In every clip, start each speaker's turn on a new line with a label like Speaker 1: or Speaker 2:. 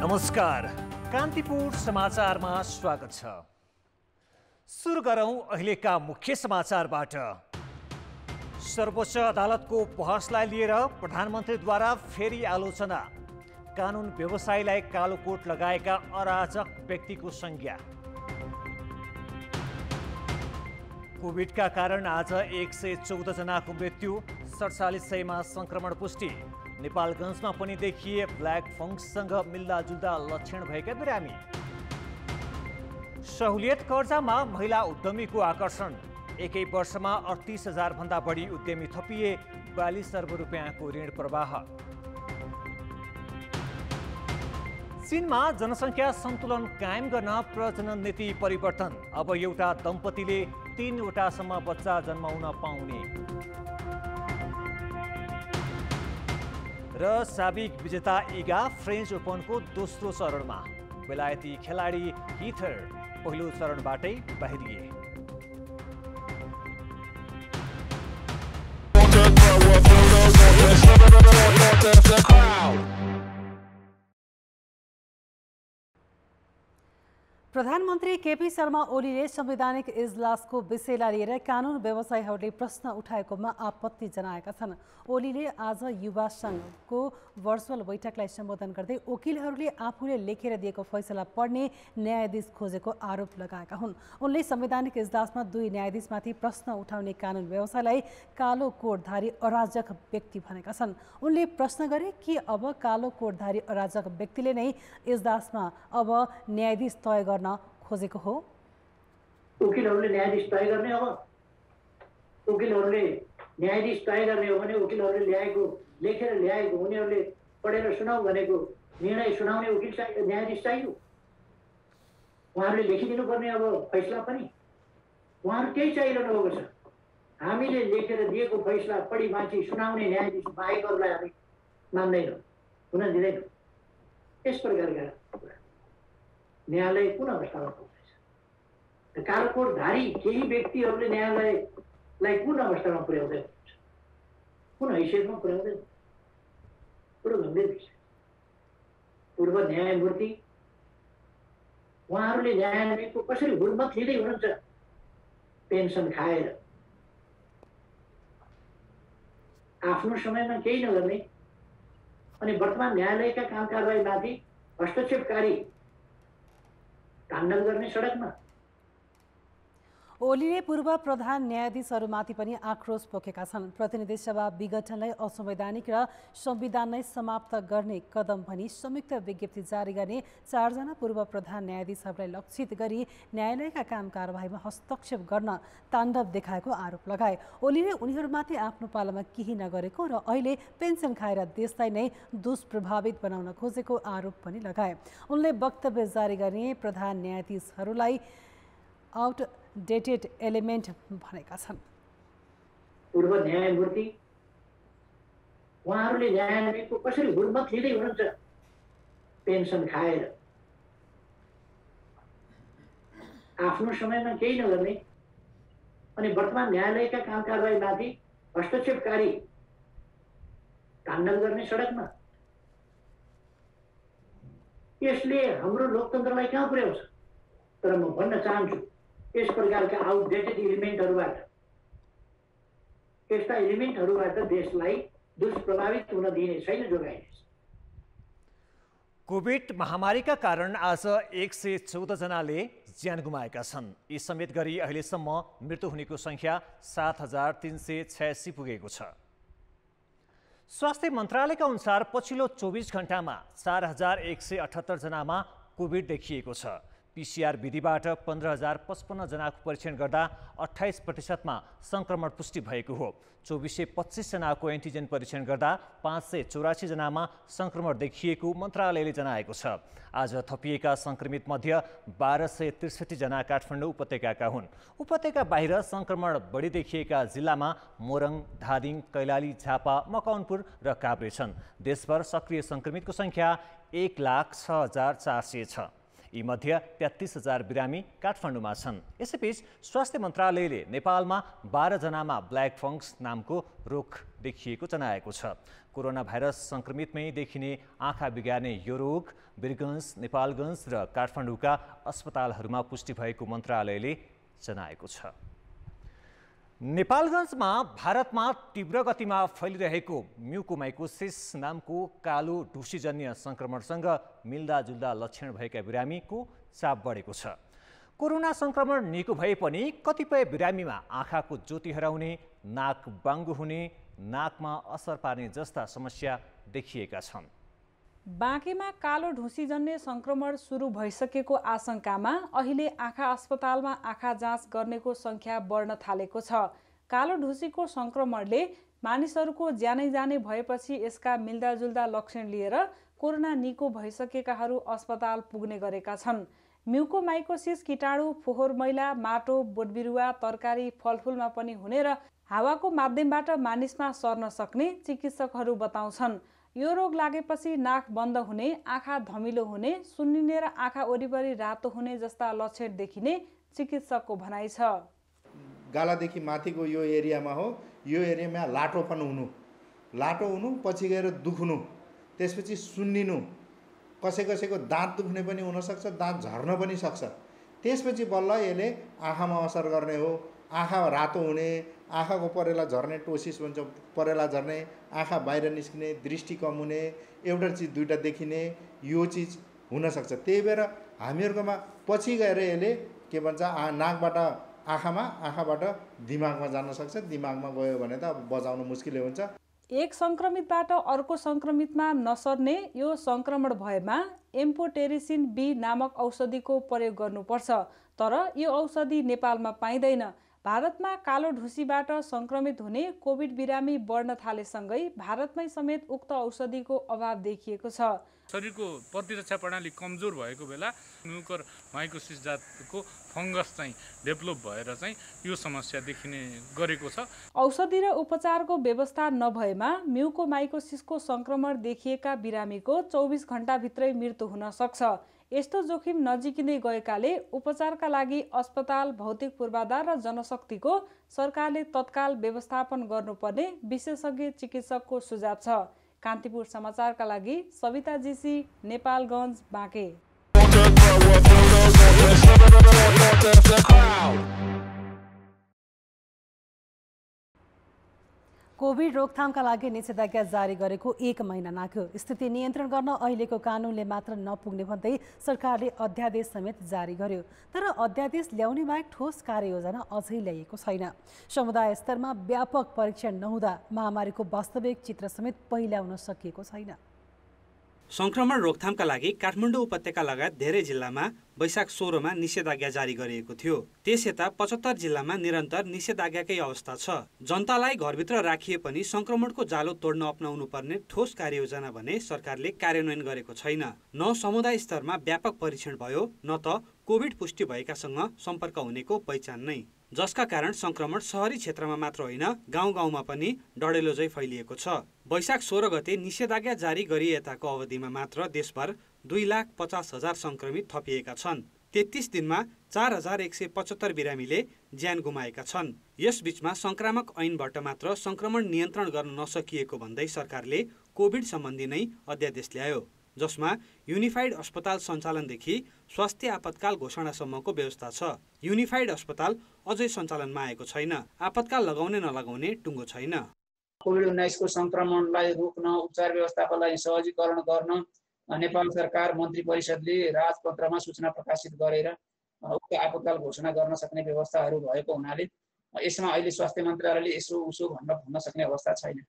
Speaker 1: नमस्कार, कान्तिपुर समाचारमा स्वागत छ। सुरु गरौं अहिलेका मुख्य समाचारबाट। सर्वोच्च अदालतको बहसलाई लिएर प्रधानमन्त्रीद्वारा फेरि आलोचना। कानुन व्यवसायीलाई कालो कोट लगाएका अराजक व्यक्तिको संज्ञा। कोभिडका कारण आज 114 जनाको मृत्यु, 4700मा संक्रमण पुष्टि। नेपालगञ्जमा पनि देखिए ब्ल्याक फंगसँग मिल्दाजुल्दा लक्षण भएका बिरामी। सहुलियत कर्जामा महिला उद्यमीको आकर्षण। एकै वर्षमा 38,000 भन्दा बढी उद्यमी थपिए, 42 अर्ब रुपियाँको ऋण प्रवाह। चीनमा जनसङ्ख्या सन्तुलन कायम गर्न प्रजनन नीति परिवर्तन। अब एउटा दम्पतिले 3वटासम्म बच्चा जन्माउन पाउने। र साबिक विजेता इगा फ्रेन्च ओपनको दोस्रो चरणमा। बेलायती खेलाडी हिथर पहिलो चरणबाटै बाहिरिए।
Speaker 2: प्रधानमन्त्री केपी शर्मा ओलीले संवैधानिक इजलासको विषयलाई लिएर कानुन व्यवसायीहरूले प्रश्न उठाएकोमा आपत्ति जनाएका छन्। ओलीले आज युवा संघको भर्चुअल बैठकलाई सम्बोधन गर्दै वकिलहरूले आफूले लेखेर दिएको फैसला पढ्ने न्यायाधीश खोजेको आरोप लगाएका हुन्। उनले संवैधानिक इजलासमा 2 न्यायाधीशमाथि प्रश्न उठाउने कानुन व्यवसायलाई कालो कोटधारी अराजक व्यक्ति भनेका छन्। उनले प्रश्न गरे कि अब कालो कोटधारी अराजक व्यक्तिले नै इजलासमा अब न्यायाधीश तय गर्न खोजेको हो।
Speaker 3: वकिलहरूले न्यायाधीश तय गर्ने, अब वकिलहरूले न्यायाधीश तय गर्ने हो भने वकिलहरूले लेखेर ल्याएको उनीहरूले पढेर सुनाऊ भनेको निर्णय सुनाउने वकिल न्यायाधीश चाहियो। उहाँहरूले लेखिदिनु पर्ने अब फैसला पनि उहाँहरू केही चाहिरहनु भएको छ। हामीले लेखेर दिएको फैसला पढी माथि सुनाउने न्यायाधीश बाहेकहरूलाई हामी मान्दैनौँ, हुन दिँदैनौँ। यस प्रकारका न्यायालय कुन अवस्थामा पुग्दैछ? कालोकोटधारी केही व्यक्तिहरूले न्यायालयलाई कुन अवस्थामा पुर्याउँदै हुनुहुन्छ, कुन हैसियतमा पुर्याउँदै? बडो गम्भीर विषय। पूर्व न्यायमूर्ति उहाँहरूले न्यायालयको कसरी हुर्मत लिँदै हुनुहुन्छ? पेन्सन खाएर, आफ्नो समयमा केही नगर्ने अनि वर्तमान न्यायालयका काम कारबाहीमाथि हस्तक्षेपकारी ताण्डव गर्ने सडकमा।
Speaker 2: ओलीले पूर्व प्रधान न्यायाधीशहरूमाथि पनि आक्रोश पोखेका छन्। प्रतिनिधि सभा विघटनलाई असंवैधानिक र संविधान नै समाप्त गर्ने कदम भनी संयुक्त विज्ञप्ति जारी गर्ने 4 जना पूर्व प्रधान न्यायाधीशहरूलाई लक्षित गरी न्यायालयका काम कारबाहीमा हस्तक्षेप गर्न ताण्डव देखाएको आरोप लगाए। ओलीले उनीहरूमाथि आफ्नो पालामा केही नगरेको र अहिले पेन्सन खाएर देशलाई नै दुष्प्रभावित बनाउन खोजेको आरोप पनि लगाए। उनले वक्तव्य जारी गर्ने प्रधान न्यायाधीशहरूलाई आउटडेटेड एलिमेन्ट भनेका छन्।
Speaker 3: पूर्व न्यायमूर्ति उहाँहरूले न्यायालयको कसरी हुर्मत लिँदै हुनुहुन्छ? पेन्सन खाएर, आफ्नो समयमा केही नगर्ने अनि वर्तमान न्यायालयका काम कारबाहीमाथि हस्तक्षेपकारी ताण्डव गर्ने सडकमा। यसले हाम्रो लोकतन्त्रलाई कहाँ पुर्याउँछ? तर म भन्न चाहन्छु, यस प्रकारका आउटडेटेड एलिमेन्टहरूबाट, यस्ता एलिमेन्टहरूबाट देशलाई दुष्प्रभावित हुन दिने छैन, जोगाइनेछ।
Speaker 1: कोभिड महामारीका कारण आज 114 जनाले ज्यान गुमाएका छन्। यी समेत गरी अहिलेसम्म मृत्यु हुनेको संख्या 7,386 पुगेको छ। स्वास्थ्य मन्त्रालयका अनुसार पछिल्लो 24 घण्टामा 4,178 जनामा कोभिड देखिएको छ। पीसीआर विधिबाट 15,055 जनाको परीक्षण गर्दा 28% संक्रमण पुष्टि भएको हो। 2425 जनाको एन्टिजेन परीक्षण गर्दा 584 जनामा संक्रमण देखिएको मन्त्रालयले जनाएको छ। आज थपिएका संक्रमित मध्ये 1263 जना काठमाडौँ उपत्यकाका हुन्। उपत्यका बाहिर संक्रमण बढी देखिएका जिल्लामा मोरङ, धादिङ, कैलाली, झापा, मकवानपुर र काभ्रे छन्। देशभर सक्रिय संक्रमितको संख्या 1,06,400 छ। यी मध्ये 33,000 बिरामी काठमाडौँमा छन्। यसैबीच स्वास्थ्य मन्त्रालयले नेपालमा 12 जनामा ब्ल्याक फंगस नामको रोग देखिएको जनाएको छ। कोरोना भाइरस सङ्क्रमितमै देखिने आँखा बिगार्ने यो रोग वीरगञ्ज, नेपालगञ्ज र काठमाडौँका अस्पतालहरूमा पुष्टि भएको मन्त्रालयले जनाएको छ। नेपालगञ्जमा भारतमा तीव्र गतिमा फैलिरहेको म्युकोमाइकोसिस नामको कालो ढुसीजन्य सङ्क्रमणसँग मिल्दाजुल्दा लक्षण भएका बिरामीको चाप बढेको छ। कोरोना सङ्क्रमण निको भए पनि कतिपय बिरामीमा आँखाको ज्योति हराउने, नाक बाङ्गो हुने, नाकमा असर पार्ने जस्ता समस्या देखिएका छन्।
Speaker 4: बाँकेमा कालो ढुसीजन्य सङ्क्रमण सुरु भइसकेको आशंकामा अहिले आँखा अस्पतालमा आँखा जाँच गर्नेको सङ्ख्या बढ्न थालेको छ। कालो ढुसीको सङ्क्रमणले मानिसहरूको ज्यानै जाने भएपछि यसका मिल्दाजुल्दा लक्षण लिएर कोरोना निको भइसकेकाहरू अस्पताल पुग्ने गरेका छन्। म्युकोमाइकोसिस कीटाणु फोहोर मैला, माटो, बोटबिरुवा, तरकारी, फलफुलमा पनि हुने र हावाको माध्यमबाट मानिसमा सर्न सक्ने चिकित्सकहरू बताउँछन्। यो रोग लागेपछि नाक बन्द हुने, आँखा धमिलो हुने, सुन्निने र आँखा वरिपरि रातो हुने जस्ता लक्षण देखिने चिकित्सकको भनाइ छ।
Speaker 5: गालादेखि माथिको यो एरियामा हो, यो एरियामा लाटोपन हुनु, पछि गएर दुख्नु, त्यसपछि सुन्निनु, कसैको दाँत दुख्ने पनि हुनसक्छ, दाँत झर्न पनि सक्छ। त्यसपछि बल्ल यसले आँखामा असर गर्ने हो। आँखा रातो हुने, आँखाको परेला झर्ने, टोसिस भन्छ, परेला झर्ने, आँखा बाहिर निस्किने, दृष्टि कम हुने, एउटा चिज दुईवटा देखिने, यो चिज हुनसक्छ। त्यही भएर हामीहरूकोमा पछि गएर यसले के भन्छ, नाकबाट आँखामा, आँखाबाट दिमागमा जान सक्छ। दिमागमा गयो भने त अब बचाउनु मुस्किलै हुन्छ।
Speaker 4: एक सङ्क्रमितबाट अर्को सङ्क्रमितमा नसर्ने यो सङ्क्रमण भएमा एम्फोटेरिसिन बी नामक औषधिको प्रयोग गर्नुपर्छ। तर यो औषधि नेपालमा पाइँदैन। भारतमा कालो ढुसीबाट सङ्क्रमित हुने कोभिड बिरामी बढ्न थालेसँगै भारतमै समेत उक्त औषधिको अभाव देखिएको छ।
Speaker 6: शरीरको प्रतिरक्षा प्रणाली कमजोर भएको बेला म्युकोमाइकोसिस जातको फङ्गस चाहिँ डेभलप भएर चाहिँ यो समस्या देखिने गरेको छ।
Speaker 4: औषधि र उपचारको व्यवस्था नभएमा म्युकोमाइकोसिसको सङ्क्रमण देखिएका बिरामीको 24 घण्टाभित्रै मृत्यु हुन सक्छ। यस्तो जोखिम नजिकिँदै गएकाले उपचारका लागि अस्पताल, भौतिक पूर्वाधार र जनशक्तिको सरकारले तत्काल व्यवस्थापन गर्नुपर्ने विशेषज्ञ चिकित्सकको सुझाव छ। कान्तिपुर समाचारका लागि सविता जीसी, नेपालगञ्ज, बाँके।
Speaker 2: कोभिड रोकथामका लागि निषेधाज्ञा जारी गरेको 1 महिना नाग्यो। स्थिति नियन्त्रण गर्न अहिलेको कानुनले मात्र नपुग्ने भन्दै सरकारले अध्यादेश समेत जारी गर्यो। तर अध्यादेश ल्याउने बाहेक ठोस कार्ययोजना अझै ल्याइएको छैन। समुदाय स्तरमा व्यापक परीक्षण नहुँदा महामारीको वास्तविक चित्र समेत पहिल्याउन सकिएको छैन।
Speaker 7: संक्रमण रोकथामका लागि काठमाडौँ उपत्यका लगायत धेरै जिल्लामा वैशाख 16 मा निषेधाज्ञा जारी गरिएको थियो। त्यसयता 75 जिल्लामा निरन्तर निषेधाज्ञाकै अवस्था छ। जनतालाई घरभित्र राखिए पनि संक्रमणको जालो तोड्न अपनाउनु पर्ने ठोस कार्ययोजना भने सरकारले कार्यान्वयन गरेको छैन। न समुदाय स्तरमा व्यापक परीक्षण भयो, न त कोभिड पुष्टि भएकासँग सम्पर्क हुनेको पहिचान नै, जसका कारण संक्रमण शहरी क्षेत्रमा मात्र होइन गाउँ-गाउँमा पनि डढेलो झै फैलिएको छ। वैशाख 16 गते निषेधाज्ञा जारी गरिएताको अवधिमा मात्र देशभर 2,50,000 संक्रमित थपिएका छन्। 33 दिनमा 4,175 बिरामीले ज्यान गुमाएका छन्। यसबीचमा संक्रामक ऐनबाट मात्र संक्रमण नियन्त्रण गर्न नसकिएको भन्दै सरकारले कोभिड सम्बन्धी नै अध्यादेश ल्यायो, जसमा युनिफाइड अस्पताल सञ्चालनदेखि स्वास्थ्य आपतकाल घोषणासम्मको व्यवस्था छ। युनिफाइड अस्पताल अझै सञ्चालनमा आएको छैन। आपतकाल लगाउने नलगाउने टुङ्गो छैन।
Speaker 8: कोभिड-19 को संक्रमणलाई रोक्न, उपचार व्यवस्थापनलाई सहजीकरण गर्न नेपाल सरकार मन्त्री परिषदले राजपत्रमा सूचना प्रकाशित गरेर उक्त आपतकाल घोषणा गर्न सक्ने व्यवस्थाहरू भएको हुनाले यसमा अहिले स्वास्थ्य मन्त्रालयले यसो उसो भन्न सक्ने अवस्था छैन।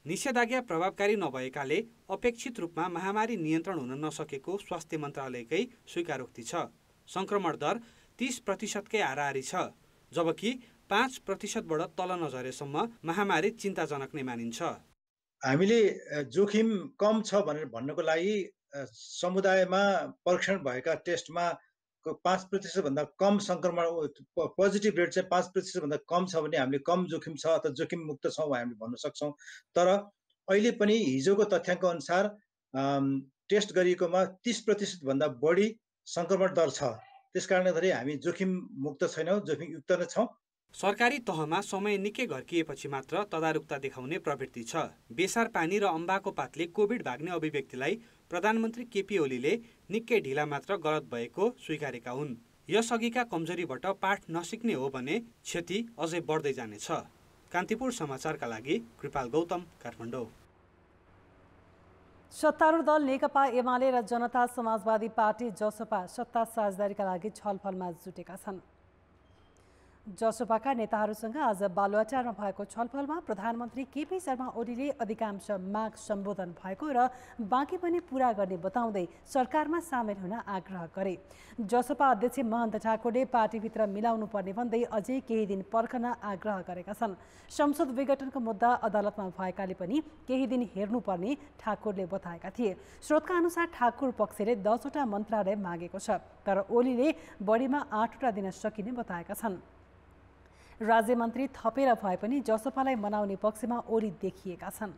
Speaker 7: निषेधाज्ञा प्रभावकारी नभएकाले अपेक्षित रूपमा महामारी नियन्त्रण हुन नसकेको स्वास्थ्य मन्त्रालयकै स्वीकारोक्ति छ। संक्रमण दर 30% कै हाराहारी छ, जबकि 5%बाट तल नझरेसम्म महामारी चिन्ताजनक नै मानिन्छ।
Speaker 9: हामीले जोखिम कम छ भनेर भन्नको लागि समुदायमा परीक्षण भएका टेस्टमा 5% भन्दा कम संक्रमण पोजिटिभ रेट चाहिँ 5% भन्दा कम छ भने हामीले कम जोखिम छ अथवा जोखिम मुक्त छौँ हामीले भन्न सक्छौँ। तर अहिले पनि हिजोको तथ्याङ्क अनुसार टेस्ट गरिएकोमा 30% भन्दा बढी संक्रमण दर छ। त्यसकारण हामी जोखिम मुक्त छैनौँ, जोखिम युक्त नै छौँ।
Speaker 7: सरकारी तहमा समय निकै घर्किएपछि मात्र तदारुकता देखाउने प्रवृत्ति छ। बेसार पानी र अम्बाको पातले कोभिड भाग्ने अभिव्यक्तिलाई प्रधानमन्त्री केपी ओलीले निकै ढिला मात्र गलत भएको स्वीकारेका हुन्। यसअघिका कमजोरीबाट पाठ नसिक्ने हो भने क्षति अझै बढ्दै जानेछ। कान्तिपुर समाचारका लागि कृपाल गौतम, काठमाडौँ।
Speaker 2: सत्तारूढ दल नेकपा एमाले र जनता समाजवादी पार्टी जसपा सत्ता साझेदारीका लागि छलफलमा जुटेका छन्। जसपाका नेताहरूसँग आज बालुवाटारमा भएको छलफलमा प्रधानमन्त्री केपी शर्मा ओलीले अधिकांश माग सम्बोधन भएको र बाँकी पनि पूरा गर्ने बताउँदै सरकारमा सामेल हुन आग्रह गरे। जसपा अध्यक्ष महन्त ठाकुरले पार्टीभित्र मिलाउनु पर्ने भन्दै अझै केही दिन पर्खन आग्रह गरेका छन्। संसद विघटनको मुद्दा अदालतमा भएकाले पनि केही दिन हेर्नुपर्ने ठाकुरले बताएका थिए। स्रोतका अनुसार ठाकुर पक्षले 10 वटा मन्त्रालय मागेको छ, तर ओलीले बढीमा 8 वटा दिन सकिने बताएका छन्। राज्यमन्त्री थपेर भए पनि जसपालाई मनाउने पक्षमा ओली देखिएका छन्।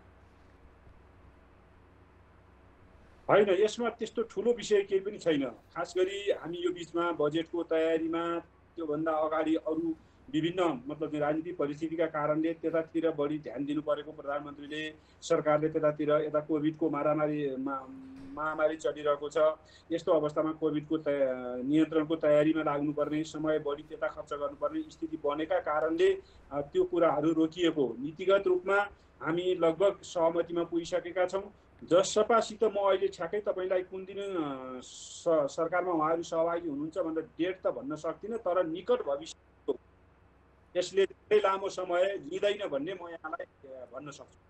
Speaker 10: होइन, यसमा त्यस्तो ठुलो विषय केही पनि छैन। खास गरी हामी यो बिचमा बजेटको तयारीमा त्योभन्दा अगाडि अरू विभिन्न मतलब राजनीतिक परिस्थितिका कारणले त्यतातिर बढी ध्यान दिनु परेको प्रधानमन्त्रीले, सरकारले त्यतातिर यता कोभिडको महामारी चलिरहेको छ। यस्तो अवस्थामा कोभिडको नियन्त्रणको तयारीमा लाग्नुपर्ने, समय बढी त्यता खर्च गर्नुपर्ने स्थिति बनेका कारणले त्यो कुराहरू रोकिएको। नीतिगत रूपमा हामी लगभग सहमतिमा पुगिसकेका छौँ। जसपासित म अहिले ठ्याक्कै तपाईँलाई कुन दिन सरकारमा उहाँहरू सहभागी हुनुहुन्छ भनेर डेट त भन्न सक्दिनँ, तर निकट भविष्य यसले धेरै लामो समय लिँदैन भन्ने म यहाँलाई भन्न सक्छु।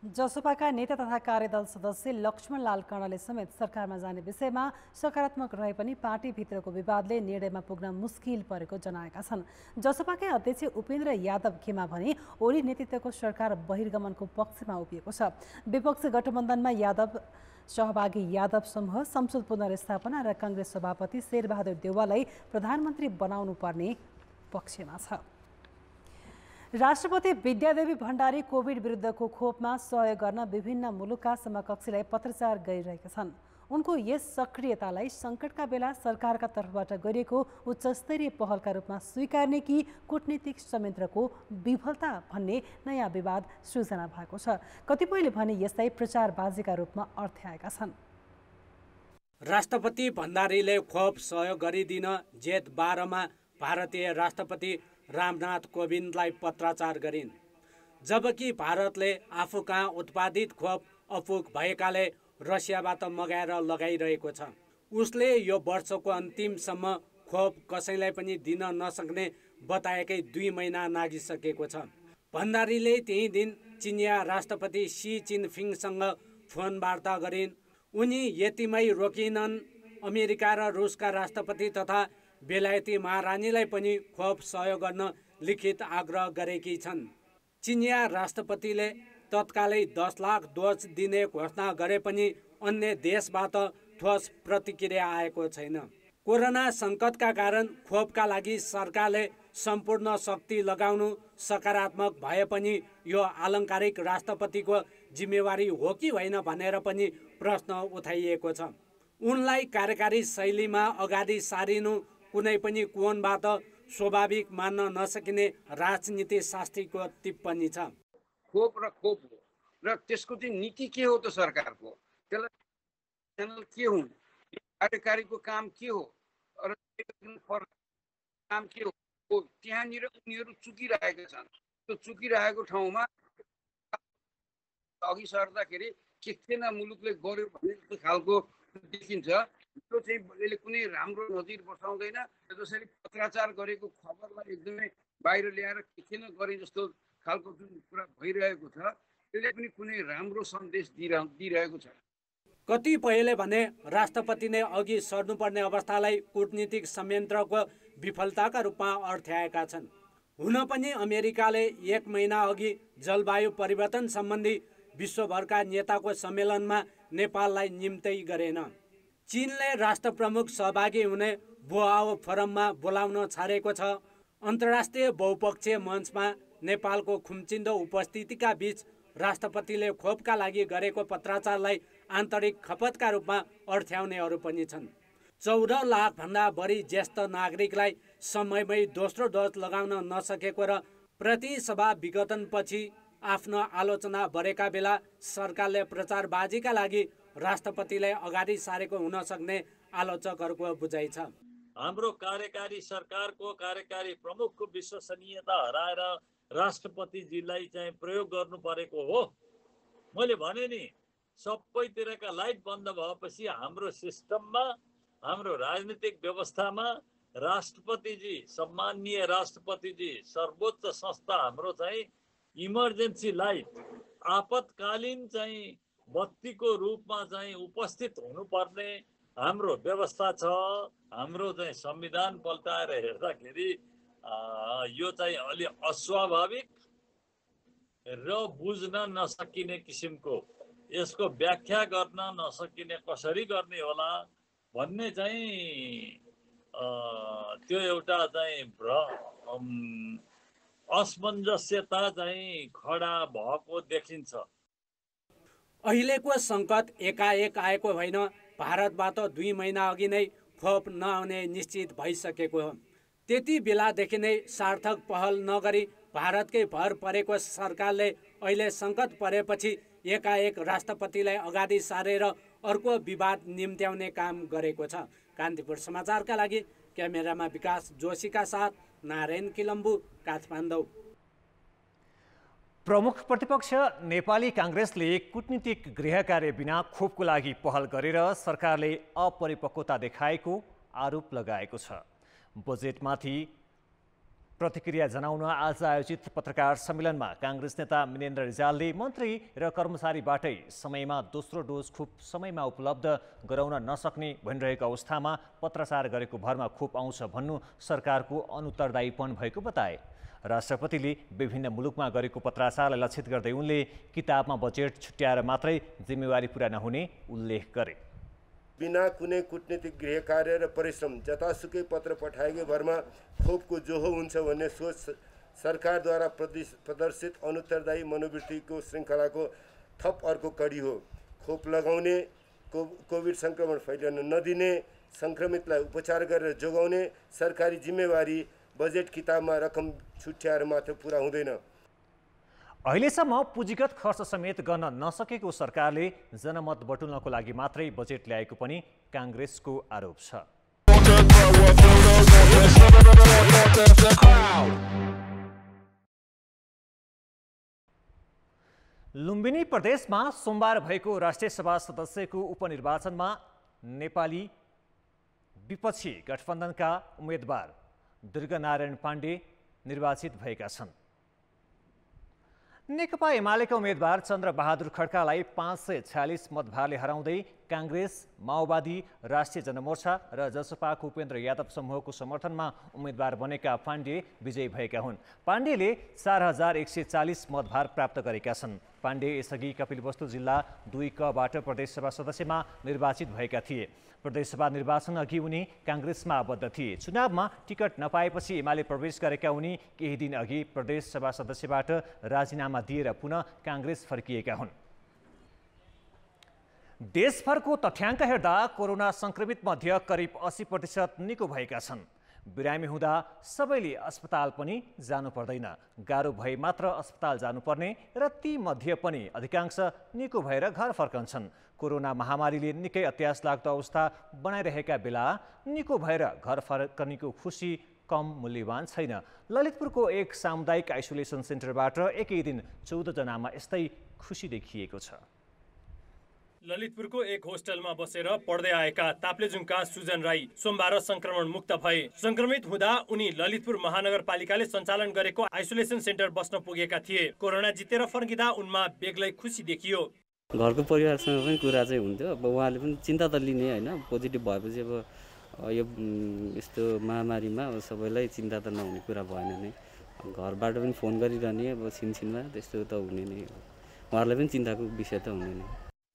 Speaker 2: जसपाका नेता तथा कार्यदल सदस्य लक्ष्मणलाल कर्णले समेत सरकारमा जाने विषयमा सकारात्मक रहे पनि पार्टीभित्रको विवादले निर्णयमा पुग्न मुस्किल परेको जनाएका छन्। जसपाकै अध्यक्ष उपेन्द्र यादव खेमा भने ओली नेतृत्वको सरकार बहिर्गमनको पक्षमा उभिएको छ। विपक्षी गठबन्धनमा यादव सहभागी यादव समूह, संसद पुनर्स्थापना र कांग्रेस सभापति शेरबहादुर देउवालाई प्रधानमन्त्री बनाउनु पर्ने पक्षमा छ। राष्ट्रपति विद्यादेवी भण्डारी कोभिड विरुद्धको खोपमा सहयोग गर्न विभिन्न मुलुकका समकक्षीलाई पत्रचार गरिरहेका छन्। उनको यस सक्रियतालाई सङ्कटका बेला सरकारका तर्फबाट गरिएको उच्चस्तरीय पहलका रूपमा स्वीकार्ने कि कूटनीतिक संयन्त्रको विफलता भन्ने नयाँ विवाद सृजना भएको छ। कतिपयले भने यसलाई प्रचारबाजीका रूपमा अर्थ्याएका छन्।
Speaker 7: राष्ट्रपति भण्डारीले खोप सहयोग गरिदिन जेठ 12 मा भारतीय राष्ट्रपति रामनाथ कोविन्दलाई पत्राचार गरिन्, जबकि भारतले आफू कहाँ उत्पादित खोप अपुग भएकाले रसियाबाट मगाएर लगाइरहेको छ। उसले यो वर्षको अन्तिमसम्म खोप कसैलाई पनि दिन नसक्ने बताएकै 2 महिना नागिसकेको छ। भण्डारीले त्यही दिन चिनिया राष्ट्रपति सी जिनपिङसँग फोन वार्ता गरिन्। उनी यतिमै रोकिनन्, अमेरिका र रुसका राष्ट्रपति तथा बेलायती महारानीलाई पनि खोप सहयोग गर्न लिखित आग्रह गरेकी छन्। चिनिया राष्ट्रपतिले तत्कालै 10 लाख डोज दिने घोषणा गरे पनि अन्य देशबाट ठोस प्रतिक्रिया आएको छैन। कोरोना सङ्कटका कारण खोपका लागि सरकारले सम्पूर्ण शक्ति लगाउनु सकारात्मक भए पनि यो आलङ्कारिक राष्ट्रपतिको जिम्मेवारी हो कि होइन भनेर पनि प्रश्न उठाइएको छ। उनलाई कार्यकारी शैलीमा अगाडि सारिनु कुनै पनि कोणबाट स्वाभाविक मान्न नसकिने राजनीति शास्त्रीको टिप्पणी छ।
Speaker 11: खोप हो र त्यसको चाहिँ नीति के हो त सरकारको, त्यसलाई के हुन्, कार्यकारीको काम के हो र काम के हो, त्यहाँनिर उनीहरू चुकिरहेका छन्। त्यो चुकिरहेको ठाउँमा अघि सर्दाखेरि के न मुलुकले गर्यो भन्ने खालको देखिन्छ। त्यो चाहिँ यसले कुनै राम्रो नजिर बसाउँदैन। जसरी पत्राचार गरेको खबरलाई एकदमै बाहिर ल्याएर के न गरे जस्तो खालको जुन कुरा भइरहेको छ, त्यसले पनि कुनै राम्रो सन्देश दिइरहेको छ।
Speaker 7: कतिपयले भने राष्ट्रपति नै अघि सर्नुपर्ने अवस्थालाई कूटनीतिक संयन्त्रको विफलताका रूपमा अर्थ्याएका छन्। हुन पनि अमेरिकाले 1 महिना अघि जलवायु परिवर्तन सम्बन्धी विश्वभरका नेताको सम्मेलनमा नेपाललाई निम्तै गरेन। चीनले राष्ट्र प्रमुख सहभागी हुने बोआओ फोरममा बोलाउन छाडेको छ। अन्तर्राष्ट्रिय बहुपक्षीय मञ्चमा नेपालको खुम्चिन्दो उपस्थितिका बीच राष्ट्रपतिले खोपका लागि गरेको पत्राचारलाई आन्तरिक खपतका रूपमा अर्थ्याउनेहरू पनि छन्। 14 लाख भन्दा बढी ज्येष्ठ नागरिकलाई समयमै दोस्रो डोज लगाउन नसकेको र प्रतिसभा विघटनपछि आफ्नो आलोचना बढेका बेला सरकारले प्रचारबाजीका लागि राष्ट्रपतिलाई अगाडि सारेको हुन सक्ने आलोचकहरूको बुझाइ छ।
Speaker 12: हाम्रो कार्यकारी सरकारको कार्यकारी प्रमुखको विश्वसनीयता हराएर राष्ट्रपतिजीलाई चाहिँ प्रयोग गर्नु परेको हो। मैले भने नि सबैतिरका लाइट बन्द भएपछि हाम्रो सिस्टममा, हाम्रो राजनीतिक व्यवस्थामा राष्ट्रपतिजी, सम्माननीय राष्ट्रपतिजी, सर्वोच्च संस्था हाम्रो चाहिँ इमर्जेन्सी लाइट, आपतकालीन चाहिँ बत्तीको रूपमा चाहिँ उपस्थित हुनुपर्ने हाम्रो व्यवस्था छ। हाम्रो चाहिँ संविधान पल्टाएर हेर्दाखेरि यो चाहिँ अलि अस्वाभाविक र बुझ्न नसकिने किसिमको, यसको व्याख्या गर्न नसकिने, कसरी गर्ने होला भन्ने चाहिँ त्यो एउटा चाहिँ असमञ्जस्यता चाहिँ खडा भएको देखिन्छ।
Speaker 7: अहिलेको सङ्कट एकाएक आएको होइन। भारतबाट 2 महिना अघि नै खोप नआउने निश्चित भइसकेको हो। त्यति बेलादेखि नै सार्थक पहल नगरी भारतकै भर परेको सरकारले अहिले सङ्कट परेपछि एकाएक राष्ट्रपतिलाई अगाडि सारेर अर्को विवाद निम्त्याउने काम गरेको छ। कान्तिपुर समाचारका लागि क्यामेरामा विकास जोशीका साथ नारायण किलम्बु, काठमाडौँ।
Speaker 1: प्रमुख प्रतिपक्ष नेपाली काङ्ग्रेसले कूटनीतिक गृहकार्य बिना खोपको लागि पहल गरेर सरकारले अपरिपक्वता देखाएको आरोप लगाएको छ। बजेटमाथि प्रतिक्रिया जनाउन आज आयोजित पत्रकार सम्मेलनमा काङ्ग्रेस नेता मिनेन्द्र रिजालले मन्त्री र कर्मचारीबाटै समयमा दोस्रो डोज खोप समयमा उपलब्ध गराउन नसक्ने भनिरहेको अवस्थामा पत्राचार गरेको भरमा खोप आउँछ भन्नु सरकारको अनुत्तरदायीपन भएको बताए। राष्ट्रपतिले विभिन्न मुलुकमा गरेको पत्राचारलाई लक्षित गर्दै उनले किताबमा बजेट छुट्याएर मात्रै जिम्मेवारी पुरा नहुने उल्लेख गरे।
Speaker 13: बिना कुनै कूटनीतिक गृह कार्य र परिश्रम जतासुकै पत्र पठाएकै भरमा खोपको जोहो हुन्छ भन्ने सोच सरकारद्वारा प्रदर्शित अनुत्तरदायी मनोवृत्तिको श्रृङ्खलाको थप अर्को कडी हो। खोप लगाउने, कोभिड सङ्क्रमण फैलिन नदिने, सङ्क्रमितलाई उपचार गरेर जोगाउने सरकारी जिम्मेवारी बजेट किताबमा रकम छुट्याएर मात्र पुरा हुँदैन।
Speaker 1: अहिलेसम्म पुँजीगत खर्च समेत गर्न नसकेको सरकारले जनमत बटुल्नको लागि मात्रै बजेट ल्याएको पनि काङ्ग्रेसको आरोप छ। लुम्बिनी प्रदेशमा सोमबार भएको राष्ट्रिय सभा सदस्यको उपनिर्वाचनमा नेपाली विपक्षी गठबन्धनका उम्मेदवार दुर्गानारायण पाण्डे निर्वाचित भएका छन्। नेकपा एमालेका उम्मेदवार चन्द्रबहादुर खड्कालाई 546 मतभारले हराउँदै काङ्ग्रेस, माओवादी, राष्ट्रिय जनमोर्चा र जसपाको उपेन्द्र यादव समूहको समर्थनमा उम्मेदवार बनेका पाण्डे विजयी भएका हुन्। पाण्डेले 4140 मतभार प्राप्त गरेका छन्। पाण्डे यसअघि कपिलवस्तु जिल्ला 2 प्रदेशसभा सदस्यमा निर्वाचित भएका थिए। प्रदेशसभा निर्वाचन अघि उनी काङ्ग्रेसमा आबद्ध थिए। चुनावमा टिकट नपाएपछि एमाले प्रवेश गरेका उनी केही दिन अघि प्रदेशसभा सदस्यबाट राजीनामा दिएर पुनः काङ्ग्रेस फर्किएका हुन्। देशभरको तथ्याङ्क हेर्दा कोरोना सङ्क्रमित मध्ये करिब 80% निको भएका छन्। बिरामी हुँदा सबैले अस्पताल पनि जानु पर्दैन, गाह्रो भए मात्र अस्पताल जानुपर्ने र ती मध्ये पनि अधिकांश निको भएर घर फर्कन्छन्। कोरोना महामारीले निकै अत्यास लाग्दो अवस्था बनाइरहेका बेला निको भएर घर फर्कनेको खुसी कम मूल्यवान छैन। ललितपुरको एक सामुदायिक आइसोलेसन सेन्टरबाट एकै दिन 14 जनामा यस्तै खुसी देखिएको छ।
Speaker 14: ललितपुरको एक होस्टलमा बसेर पढ्दै आएका ताप्लेजुङका सुजन राई सोमबार संक्रमण मुक्त भए। संक्रमित हुँदा उनी ललितपुर महानगरपालिकाले सञ्चालन गरेको आइसोलेसन सेन्टर बस्न पुगेका थिए। कोरोना जितेर फर्किँदा उनमा बेग्लै खुसी देखियो।
Speaker 15: घरको परिवारसँग पनि कुरा चाहिँ हुन्थ्यो। अब उहाँले पनि चिन्ता त लिने होइन, पोजिटिभ भएपछि अब यो यस्तो महामारीमा अब सबैलाई चिन्ता त नहुने कुरा भएन नै। घरबाट पनि फोन गरिरहने, अब छिनछिनमा त्यस्तो त हुने नै हो। उहाँहरूलाई पनि चिन्ताको विषय त हुने नै।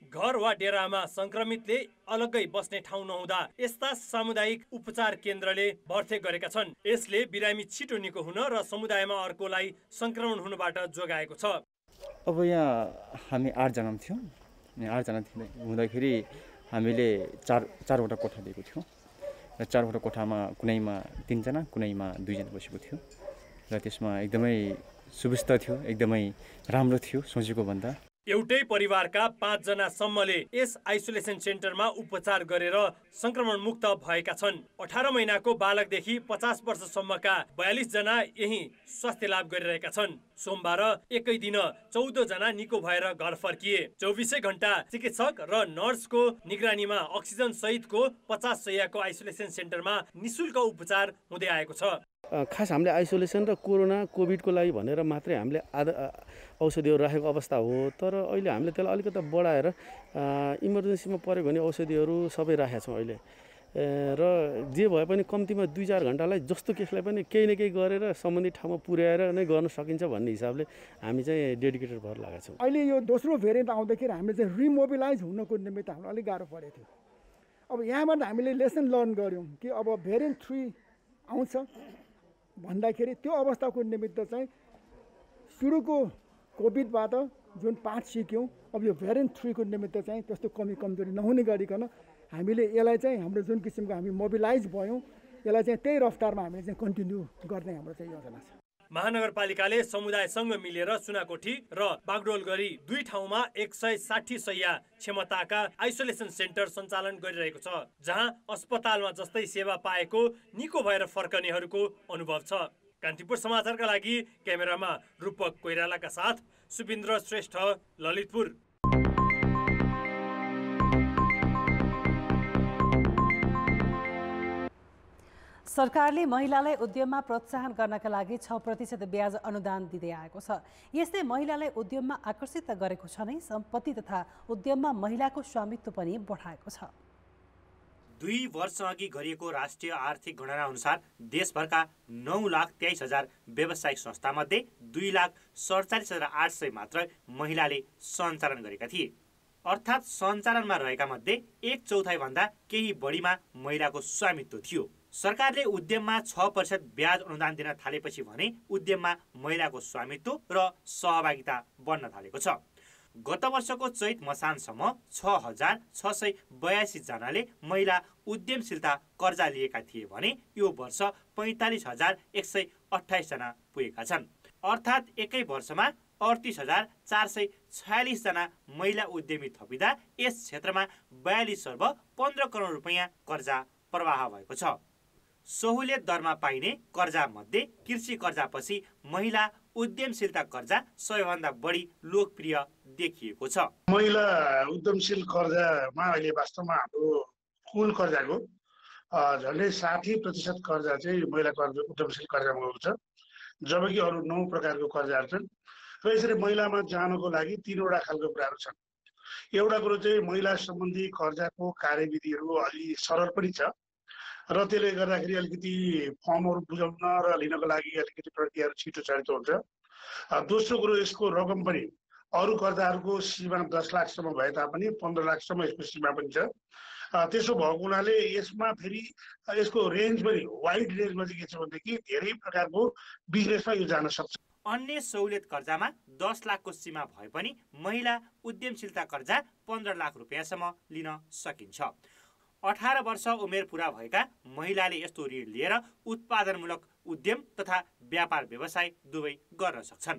Speaker 14: घर वा डेरामा संक्रमितले अलग्गै बस्ने ठाउँ नहुँदा यस्ता सामुदायिक उपचार केन्द्रले भर्ती गरेका छन्। यसले बिरामी छिटो निको हुन र समुदायमा अर्कोलाई संक्रमण हुनबाट जोगाएको छ।
Speaker 16: अब यहाँ हामी 8 जना थियौँ। 8 जना हुँदाखेरि हामीले चारवटा कोठा दिएको थियौँ। र 4वटा कोठामा कुनैमा 3 जना कुनैमा 2 जना बसेको थियो र त्यसमा एकदमै सुविस्ता थियो, एकदमै राम्रो थियो सोचेको भन्दा।
Speaker 14: एउटै परिवारका 5 जनासम्मले यस आइसोलेसन सेन्टरमा उपचार गरेर संक्रमण मुक्त भएका छन्। 18 महिनाको बालकदेखि 50 वर्षसम्मका 42 जना यही स्वास्थ्य लाभ गरिरहेका छन्। सोमबार एकै दिन 14 जना निको भएर घर फर्किए। 24 घण्टा चिकित्सक र नर्सको निगरानीमा अक्सिजन सहितको 50 शय्याको आइसोलेसन सेन्टरमा निशुल्क उपचार हुँदै आएको छ।
Speaker 17: खास हामीले आइसोलेसन र कोभिडको लागि भनेर मात्रै हामीले औषधिहरू राखेको अवस्था हो, तर अहिले हामीले त्यसलाई अलिकति बढाएर इमर्जेन्सीमा पऱ्यो भने औषधिहरू सबै राखेका छौँ अहिले। र जे भए पनि कम्तीमा 2-4 घण्टालाई जस्तो केसलाई पनि केही न केही गरेर सम्बन्धित ठाउँमा पुर्याएर नै गर्न सकिन्छ भन्ने हिसाबले हामी चाहिँ डेडिकेटेड भएर लागेका छौँ।
Speaker 18: अहिले यो दोस्रो भेरिएन्ट आउँदाखेरि हामीले चाहिँ रिमोबिलाइज हुनको निमित्त हामीलाई अलिक गाह्रो परेको थियो। अब यहाँबाट हामीले लेसन लर्न गऱ्यौँ कि अब भेरिएन्ट 3 आउँछ भन्दाखेरि त्यो अवस्थाको निमित्त चाहिँ सुरुको कोभिडबाट जुन पाठ सिक्यौँ, अब यो भेरिएन्ट 3 को निमित्त चाहिँ त्यस्तो कमी कमजोरी नहुने गरिकन हामीले यसलाई चाहिँ हाम्रो जुन किसिमको हामी मोबिलाइज भयौँ यसलाई चाहिँ त्यही रफ्तारमा हामीले चाहिँ कन्टिन्यू गर्ने हाम्रो चाहिँ योजना छ।
Speaker 14: महानगरपालिकाले समुदायसँग मिलेर सुनाकोठी र बागडोल गरी 2 ठाउँमा 160 शय्या क्षमताका आइसोलेसन सेन्टर सञ्चालन गरिरहेको छ, जहाँ अस्पतालमा जस्तै सेवा पाएको निको भएर फर्कनेहरूको अनुभव छ। कान्तिपुर समाचारका लागि क्यामेरामा रूपक कोइरालाका साथ सुबिन्द्र श्रेष्ठ, ललितपुर।
Speaker 2: सरकारले महिलालाई उद्यममा प्रोत्साहन गर्नका लागि 6% ब्याज अनुदान दिँदै आएको छ। यसले महिलालाई उद्यममा आकर्षित गरेको छ नै सम्पत्ति तथा उद्यममा महिलाको स्वामित्व पनि बढाएको छ।
Speaker 7: 2 वर्ष अघि गरिएको राष्ट्रिय आर्थिक गणना अनुसार देशभरका 9,23,000 व्यावसायिक संस्थामध्ये 2,47,800 मात्र महिलाले सञ्चालन गरेका थिए। अर्थात् सञ्चालनमा रहेका मध्ये 1/4 भन्दा केही बढीमा महिलाको स्वामित्व थियो। सरकारले उद्यममा 6% ब्याज अनुदान दिन थालेपछि भने उद्यममा महिलाको स्वामित्व र सहभागिता बढ्न थालेको छ। गत वर्षको चैत मसानसम्म 6,682 जनाले महिला उद्यमशीलता कर्जा लिएका थिए भने यो वर्ष 45,128 जना पुगेका छन्। अर्थात् एकै वर्षमा 38,446 जना महिला उद्यमी थपिँदा यस क्षेत्रमा 42 अर्ब 15 करोड रुपैयाँ कर्जा प्रवाह भएको छ। सहुलियत दरमा पाइने कर्जा मध्ये कृषि कर्जापछि महिला उद्यमशीलता कर्जा सबैभन्दा बढी लोकप्रिय देखिएको छ।
Speaker 19: महिला उद्यमशील कर्जामा अहिले वास्तवमा हाम्रो कुल कर्जाको झन्डै 60% कर्जा चाहिँ महिला उद्यमशील कर्जामा गएको छ, जबकि अरू 9 प्रकारको कर्जाहरू छन्। र यसरी महिलामा जानको लागि 3वटा खालको कुराहरू छन्। एउटा कुरो चाहिँ महिला सम्बन्धी कर्जाको कार्यविधिहरू अलि सरल पनि छ र त्यसले गर्दाखेरि अलिकति फर्महरू बुझाउन र लिनको लागि अलिकति प्रक्रियाहरू छिटो चालितो हुन्छ। दोस्रो कुरो यसको रकम पनि अरू कर्जाहरूको सीमा 10 लाखसम्म भए तापनि 15 लाखसम्म यसको सीमा पनि छ। त्यसो भएको हुनाले यसमा फेरि यसको रेन्ज पनि वाइड रेन्जमा चाहिँ के छ भनेदेखि धेरै प्रकारको बिजनेसमा यो जान सक्छ।
Speaker 7: अन्य सहुलियत कर्जामा 10 लाखको सीमा भए पनि महिला उद्यमशीलता कर्जा 15 लाख रुपैयाँसम्म लिन सकिन्छ। 18 वर्ष उमेर पुरा भएका महिलाले यस्तो ऋण लिएर उत्पादनमूलक उद्यम तथा व्यापार व्यवसाय दुवै गर्न सक्छन्।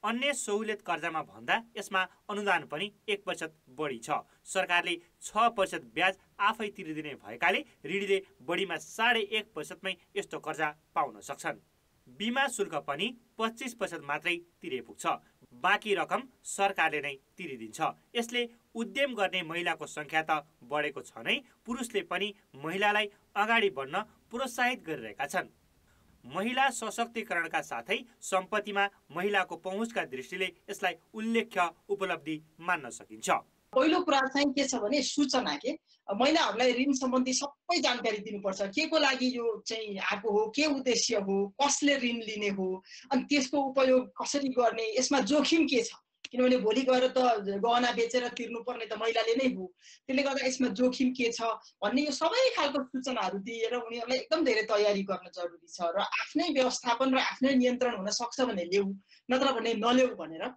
Speaker 7: अन्य सहुलियत कर्जामा भन्दा यसमा अनुदान पनि 1% बढी छ। सरकारले 6% ब्याज आफै तिरिदिने भएकाले ऋणीले बढीमा 1.5% मै यस्तो कर्जा पाउन सक्छन्। बीमा शुल्क पनि 25% मात्रै तिरे पुग्छ, बाँकी रकम सरकारले नै तिरिदिन्छ। यसले उद्यम गर्ने महिलाको संख्या त बढेको छ नै, पुरुषले पनि महिलालाई अगाडि बढ्न प्रोत्साहित गरिरहेका छन्। महिला सशक्तिकरणका साथै सम्पत्तिमा महिलाको पहुँचका दृष्टिले यसलाई उल्लेख्य उपलब्धि मान्न सकिन्छ।
Speaker 20: पहिलो कुरा चाहिँ के छ भने सूचना के महिलाहरूलाई ऋण सम्बन्धी सबै जानकारी दिनुपर्छ। के को लागि यो चाहिँ आएको हो, के उद्देश्य हो, कसले ऋण लिने हो, अनि त्यसको उपयोग कसरी गर्ने, यसमा जोखिम के छ, किनभने भोलि गएर त गहना बेचेर तिर्नुपर्ने त महिलाले नै हो। त्यसले गर्दा यसमा जोखिम के छ भन्ने यो सबै खालको सूचनाहरू दिएर उनीहरूलाई एकदम धेरै तयारी गर्न जरुरी छ र आफ्नै व्यवस्थापन र आफ्नै नियन्त्रण हुन सक्छ भने ल्याऊ, नत्र भने नल्याऊ भनेर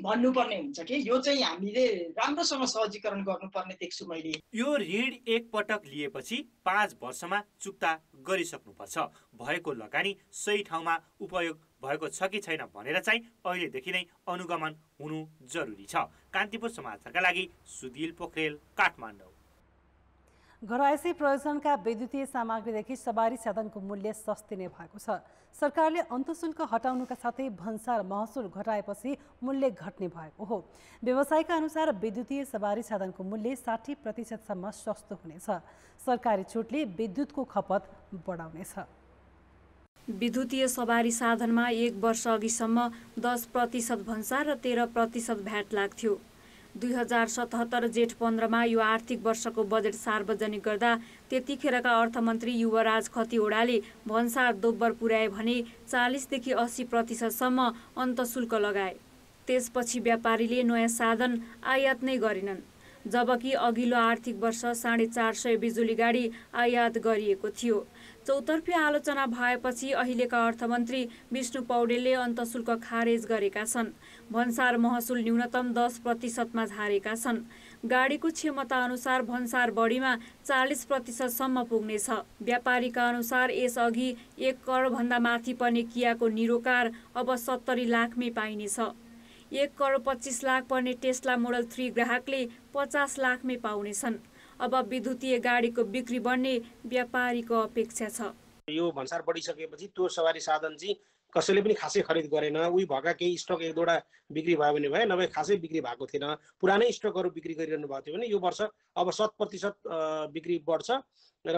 Speaker 20: भन्नुपर्ने हुन्छ कि यो चाहिँ हामीले राम्रोसँग सहजीकरण गर्नुपर्ने देख्छु मैले।
Speaker 7: यो ऋण एक पटक लिएपछि 5 वर्षमा चुक्ता गरिसक्नुपर्छ। भएको लगानी सही ठाउँमा उपयोग भएको छ कि छैन भनेर चाहिँ अहिलेदेखि नै अनुगमन हुनु जरुरी छ। कान्तिपुर समाचारका लागि सुदिल पोखरेल, काठमाडौँ।
Speaker 2: घरायसी प्रयोजनका विद्युतीय सामग्रीदेखि सवारी साधनको मूल्य सस्तिने भएको छ। सरकारले अन्तशुल्क हटाउनुका साथै भन्सार महसुल घटाएपछि मूल्य घट्ने भएको हो। व्यवसायका अनुसार विद्युतीय सवारी साधनको मूल्य 60% सस्तो हुनेछ। सरकारी छुटले विद्युतको खपत बढाउनेछ।
Speaker 21: विद्युतीय सवारी साधनमा 1 वर्ष अघिसम्म 10% भन्सार र 13% भ्याट लाग्थ्यो। 2077 जेठ 15मा यो आर्थिक वर्षको बजेट सार्वजनिक गर्दा त्यतिखेरका अर्थमन्त्री युवराज खतिवडाले भन्सार दोब्बर पुर्याए भने 40 देखि 80% अन्तशुल्क लगाए। त्यसपछि व्यापारीले नयाँ साधन आयात नै गरेनन्, जबकि अघिल्लो आर्थिक वर्ष 450 बिजुली गाडी आयात गरिएको थियो। चौतर्फी आलोचना भएपछि अहिलेका अर्थमन्त्री विष्णु पौडेलले अन्तशुल्क खारेज गरेका छन्। भन्सार महसुल न्यूनतम 10% झारेका छन्। गाडीको क्षमता अनुसार भन्सार बढीमा 40% पुग्नेछ। व्यापारीका अनुसार यसअघि 1 करोडभन्दा माथि पर्ने कियाको निरो कार अब 70 लाखमै पाइनेछ। 1 करोड 25 लाख पर्ने टेस्ला मोडल 3 ग्राहकले 50 लाखमै पाउनेछन्। अब विद्युतीय गाडीको बिक्री बढ्ने व्यापारीको अपेक्षा छ।
Speaker 22: यो भन्सार बढिसकेपछि त्यो सवारी साधन चाहिँ कसैले पनि खासै खरिद गरेन। उही भएका केही स्टक 1-2वटा बिक्री भयो भने भयो, नभए खासै बिक्री भएको थिएन। पुरानै स्टकहरू बिक्री गरिरहनु भएको थियो भने यो वर्ष अब 100% बिक्री बढ्छ र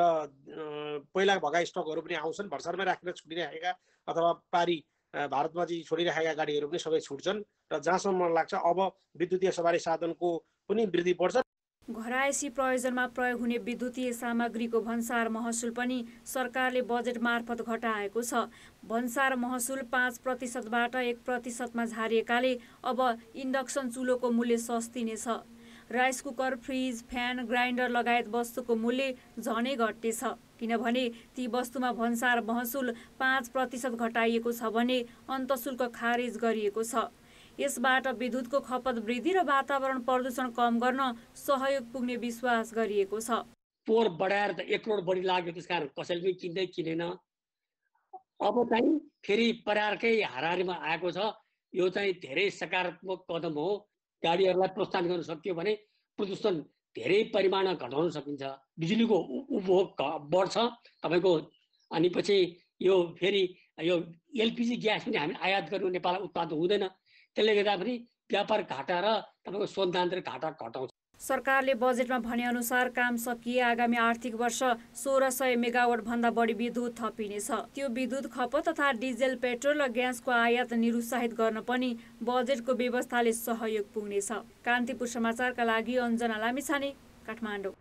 Speaker 22: पहिला भएका स्टकहरू पनि आउँछन्। भन्सारमै राखेर छुटिराखेका अथवा पारी भारतमा चाहिँ छोडिराखेका गाडीहरू पनि सबै छुट्छन् र जहाँसम्म मलाई लाग्छ अब विद्युतीय सवारी साधनको पनि वृद्धि बढ्छ।
Speaker 21: घरायसी प्रयोजनमा प्रयोग हुने विद्युतीय सामग्रीको भन्सार महसुल पनि सरकारले बजेट मार्फत घटाएको छ। भन्सार महसुल 5%बाट 1%मा झारिएकाले अब इन्डक्सन चुलोको मूल्य सस्तिनेछ। Rice cooker, fridge, fan, grinder लगायत वस्तुको मूल्य झनै घट्नेछ, किनभने ती वस्तुमा भन्सार महसुल 5% घटाइएको छ भने अन्तशुल्क खारेज गरिएको छ। यसबाट विद्युतको खपत वृद्धि र वातावरण प्रदूषण कम गर्न सहयोग पुग्ने विश्वास गरिएको छ।
Speaker 23: पोहोर बढाएर त 1 करोड बढी लाग्यो, त्यसकारण कसैले पनि किन्दै किनेन। अब चाहिँ फेरि पर्यारकै हाराहारीमा आएको छ। यो चाहिँ धेरै सकारात्मक कदम हो। गाडीहरूलाई प्रोत्साहन गर्न सकियो भने प्रदूषण धेरै परिमाणमा घटाउन सकिन्छ। बिजुलीको उपभोग बढ्छ तपाईँको। अनि पछि यो फेरि यो एलपिजी ग्यास पनि हामी आयात गर्नु नेपालमा उत्पादन हुँदैन। त्यसले गर्दा पनि व्यापार घाटा र तपाईँको स्वतन्त्र घाटा घटाउँछ।
Speaker 21: सरकारले बजेटमा भने अनुसार काम सकिए आगामी आर्थिक वर्ष 1600 मेगावाट भन्दा बढी विद्युत थपिनेछ। त्यो विद्युत खपत तथा डिजेल, पेट्रोल र ग्यासको आयात निरुत्साहित गर्न पनि बजेटको व्यवस्थाले सहयोग पुग्नेछ। कान्तिपुर समाचारका लागि अञ्जना लामिछाने, काठमाडौँ।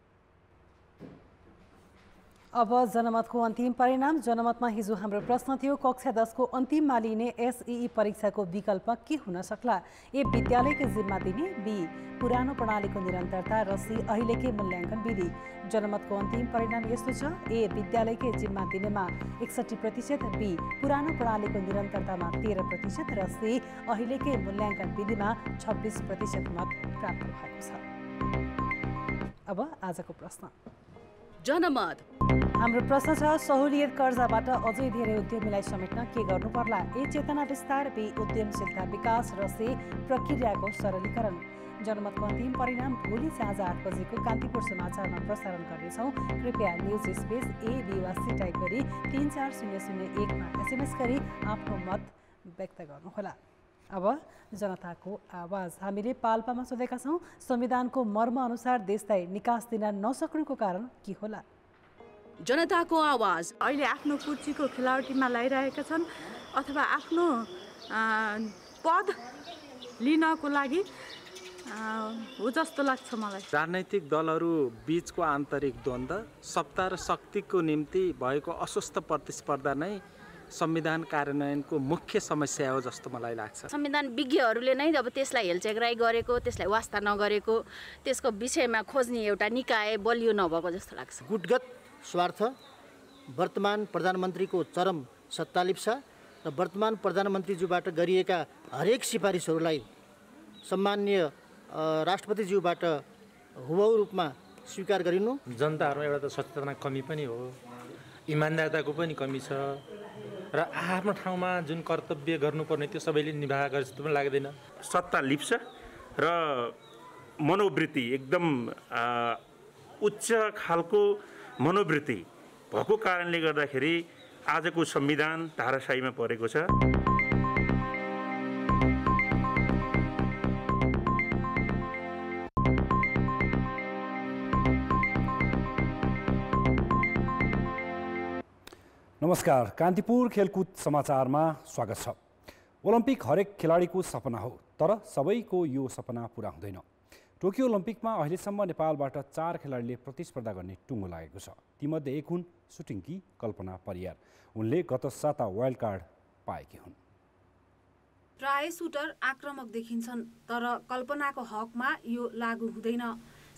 Speaker 2: अब जनमतको अन्तिम परिणाम। जनमतमा हिजो हाम्रो प्रश्न थियो, कक्षा 10 को अन्तिममा लिने एसईई परीक्षाको विकल्प के हुन सक्ला? ए विद्यालयकै जिम्मा दिने, बी पुरानो प्रणालीको निरन्तरता र सी अहिलेकै मूल्याङ्कन विधि। जनमतको अन्तिम परिणाम यस्तो छ, ए विद्यालयकै जिम्मा दिनेमा 61%, बी पुरानो प्रणालीको निरन्तरतामा 13% र सी अहिलेकै मूल्याङ्कन विधिमा 26% मत प्राप्त भएको छ। अब आजको प्रश्न।
Speaker 24: जनमत
Speaker 2: हाम्रो प्रश्न छ, सहुलियत कर्जाबाट अझै धेरै उद्यमीलाई समेट्न के गर्नु पर्ला? ए चेतना विस्तार, बी उद्यमशीलता विकास र सी प्रक्रियाको सरलीकरण। जनमतको अन्तिम परिणाम भोलि साँझ 8 बजेको कान्तिपुर समाचारमा प्रसारण गर्नेछौँ। कृपया न्युज स्पेस ए बी वा सी टाइप गरी 34001मा एसएमएस गरी आफ्नो मत व्यक्त गर्नुहोला। अब जनताको आवाज। हामीले पाल्पामा सोधेका छौँ, संविधानको मर्म अनुसार देशलाई निकास दिन नसक्नुको कारण के होला?
Speaker 24: जनताको आवाज।
Speaker 25: अहिले आफ्नो कुर्सीको खेलावटीमा लगाइरहेका छन् अथवा आफ्नो पद लिनको लागि हो जस्तो लाग्छ मलाई।
Speaker 26: राजनैतिक दलहरू बीचको आन्तरिक द्वन्द्व, सत्ता र शक्तिको निम्ति भएको अस्वस्थ प्रतिस्पर्धा नै संविधान कार्यान्वयनको मुख्य समस्या हो जस्तो मलाई लाग्छ।
Speaker 24: संविधान विज्ञहरूले नै अब त्यसलाई हेलचेक्राइ गरेको, त्यसलाई वास्ता नगरेको, त्यसको विषयमा खोज्ने एउटा निकाय बलियो नभएको जस्तो लाग्छ।
Speaker 27: गुटगत स्वार्थ, वर्तमान प्रधानमन्त्रीको चरम सत्तालिप्सा र वर्तमान प्रधानमन्त्रीज्यूबाट गरिएका हरेक सिफारिसहरूलाई सम्माननीय राष्ट्रपतिज्यूबाट हुबहु रूपमा स्वीकार गरिनु।
Speaker 3: जनताहरूमा एउटा त सचेतना कमी पनि हो, इमान्दारताको पनि कमी छ र आफ्नो ठाउँमा जुन कर्तव्य गर्नुपर्ने त्यो सबैले निभा गरे जस्तो पनि लाग्दैन।
Speaker 4: सत्ता लिप्स र मनोवृत्ति एकदम उच्च खालको मनोवृत्ति भएको कारणले गर्दाखेरि आजको संविधान धाराशायीमा परेको छ।
Speaker 5: नमस्कार, कान्तिपुर खेलकुद समाचारमा स्वागत छ। ओलम्पिक हरेक खेलाडीको सपना हो, तर सबैको यो सपना पूरा हुँदैन। टोकियो ओलम्पिकमा अहिलेसम्म नेपालबाट 4 खेलाडीले प्रतिस्पर्धा गर्ने टुङ्गो लागेको छ। तीमध्ये एक हुन् सुटिङकी कल्पना परियार। उनले गत साता वाइल्ड कार्ड पाएकी हुन्।
Speaker 6: प्राय सुटर आक्रामक देखिन्छन्, तर कल्पनाको हकमा यो लागू हुँदैन।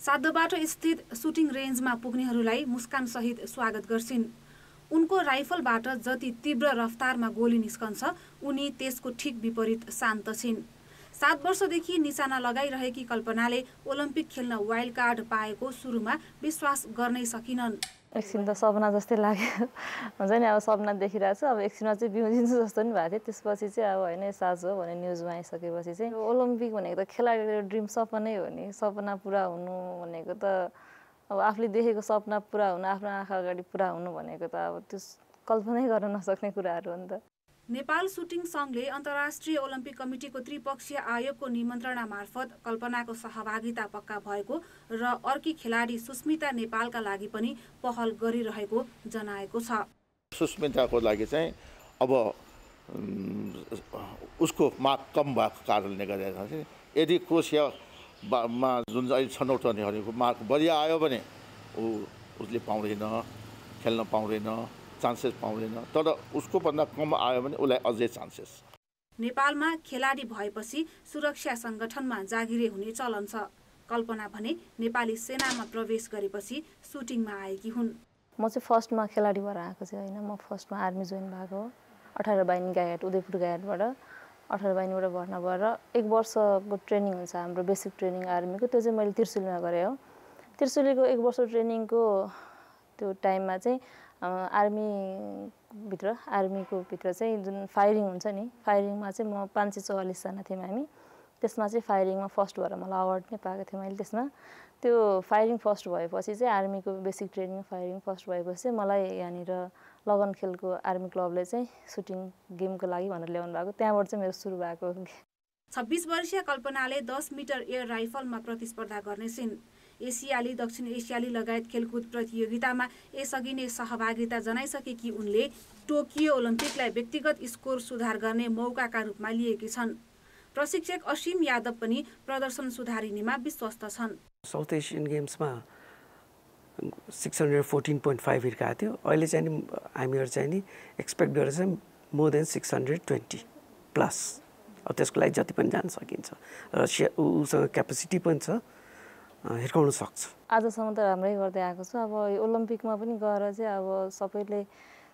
Speaker 6: साधोबाटो स्थित सुटिङ रेन्जमा पुग्नेहरूलाई मुस्कानसहित स्वागत गर्छिन्। उनको राइफलबाट जति तीव्र रफ्तारमा गोली निस्कन्छ, उनी त्यसको ठिक विपरीत शान्त छिन्। 7 वर्षदेखि निशाना लगाइरहेकी कल्पनाले ओलम्पिक खेल्न वाइल्ड कार्ड पाएको सुरुमा विश्वास गर्नै सकिनन्।
Speaker 8: एकछिन त सपना जस्तै लाग्यो, हुन्छ नि, अब सपना देखिरहेको छु, अब एकछिनमा चाहिँ बिउजिन्छु जस्तो नि भएको थियो। त्यसपछि चाहिँ अब होइन साँझ हो भने न्युजमा आइसकेपछि चाहिँ ओलम्पिक भनेको त खेलाडीको ड्रिम सपनै हो नि। सपना पुरा हुनु भनेको त अब आफूले देखेको सपना पुरा हुनु, आफ्नो आँखा अगाडि पुरा हुनु भनेको त अब त्यो कल्पनै गर्न नसक्ने कुराहरू हो नि त।
Speaker 6: नेपाल सुटिङ सङ्घले अन्तर्राष्ट्रिय ओलम्पिक कमिटीको त्रिपक्षीय आयोगको निमन्त्रणा मार्फत कल्पनाको सहभागिता पक्का भएको र अर्की खेलाडी सुस्मिता नेपालका लागि पनि पहल गरिरहेको जनाएको छ।
Speaker 9: सुस्मिताको लागि चाहिँ अब उसको मार्क कम भएको कारणले गर्दाखेरि यदि क्रोसियामा जुन अहिले छनौट गर्नेहरूको मार्क बढी आयो भने उसले पाउँदैन, खेल्न पाउँदैन, चान्सेस पाउँदैन। तर उसको भन्दा कम आयो भने उसलाई अझै चान्सेस।
Speaker 6: नेपालमा खेलाडी भएपछि सुरक्षा सङ्गठनमा जागिरे हुने चलन छ। कल्पना भने नेपाली सेनामा प्रवेश गरेपछि सुटिङमा आएकी हुन्।
Speaker 8: म चाहिँ फर्स्टमा खेलाडी भएर आएको चाहिँ होइन, म फर्स्टमा आर्मी जोइन भएको हो। 18 बाहिनी गाइड, उदयपुर गाइडबाट 18 बाहिनीबाट भर्ना भएर 1 वर्षको ट्रेनिङ हुन्छ हाम्रो बेसिक ट्रेनिङ आर्मीको। त्यो चाहिँ मैले त्रिशुलीमा गरेँ हो। त्रिशुलीको 1 वर्ष ट्रेनिङको त्यो टाइममा चाहिँ आर्मीको भित्र चाहिँ जुन फायरिङ हुन्छ नि, फायरिङमा चाहिँ म 544 जना थियौँ हामी। त्यसमा चाहिँ फायरिङमा फर्स्ट भएर मलाई अवार्ड नै पाएको थिएँ मैले। त्यसमा त्यो फायरिङ फर्स्ट भएपछि चाहिँ आर्मीको बेसिक ट्रेनिङ फायरिङ फर्स्ट भएपछि चाहिँ मलाई यहाँनिर लगन खेलको आर्मी क्लबले चाहिँ सुटिङ गेमको लागि भनेर ल्याउनु भएको। त्यहाँबाट चाहिँ मेरो सुरु भएको।
Speaker 6: 26 वर्षीय कल्पनाले 10 मिटर एयर राइफलमा प्रतिस्पर्धा गर्नेछिन्। एसियाली, दक्षिण एसियाली लगायत खेलकुद प्रतियोगितामा यसअघि नै सहभागिता जनाइसकेकी उनले टोकियो ओलम्पिकलाई व्यक्तिगत स्कोर सुधार गर्ने मौकाका रूपमा लिएकी छन्। प्रशिक्षक असीम यादव पनि प्रदर्शन सुधारिनेमा विश्वस्त छन्।
Speaker 10: साउथ एसियन गेम्समा 614.5 हिर्काएको थियो। अहिले चाहिँ नि हामीहरू चाहिँ नि एक्सपेक्ट गरेर चाहिँ मोर देन 620 प्लस। अब त्यसको लागि जति पनि जान सकिन्छ र उसँग क्यापेसिटी पनि छ, हिर्काउन सक्छ।
Speaker 8: आजसम्म त राम्रै गर्दै आएको छु। अब ओलम्पिकमा पनि गएर चाहिँ अब सबैले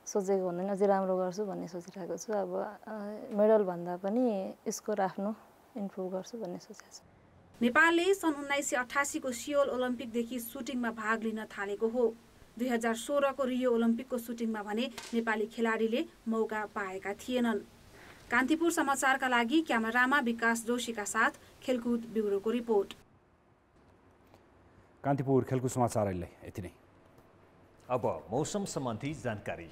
Speaker 8: सोचेको भन्दा अझै राम्रो गर्छु भन्ने सोचिरहेको छु। अब मेडल भन्दा पनि स्कोर आफ्नो इम्प्रुभ गर्छु भन्ने सोचेको छु।
Speaker 6: नेपालले सन् 1988 को सियोल ओलम्पिकदेखि सुटिङमा भाग लिन थालेको हो। 2016 को रियो ओलम्पिकको सुटिङमा भने नेपाली खेलाडीले मौका पाएका थिएनन्। कान्तिपुर समाचारका लागि क्यामेरामा विकास जोशीका साथ खेलकुद ब्युरोको रिपोर्ट।
Speaker 5: कान्तिपुर खेलकुद समाचार अहिले यति नै।
Speaker 1: अब मौसम सम्बन्धी जानकारी।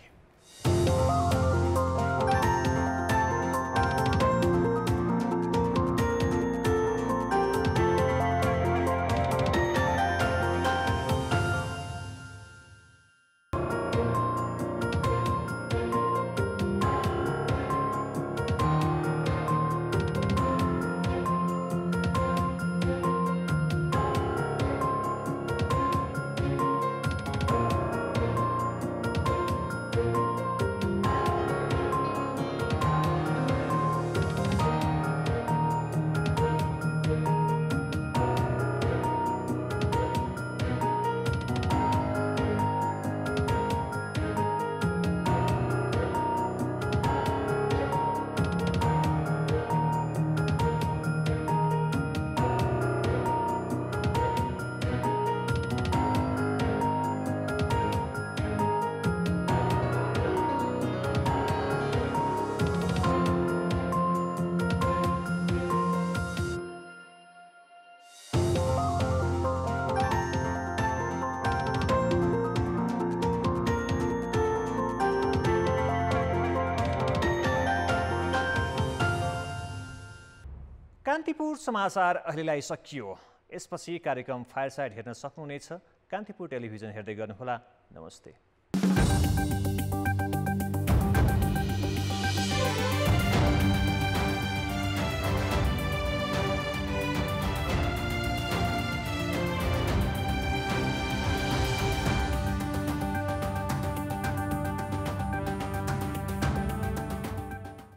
Speaker 1: कान्तिपुर समाचार अहिलेलाई सकियो। यसपछि कार्यक्रम फायरसाइड हेर्न सक्नुहुनेछ। कान्तिपुर टेलिभिजन हेर्दै गर्नुहोला। नमस्ते।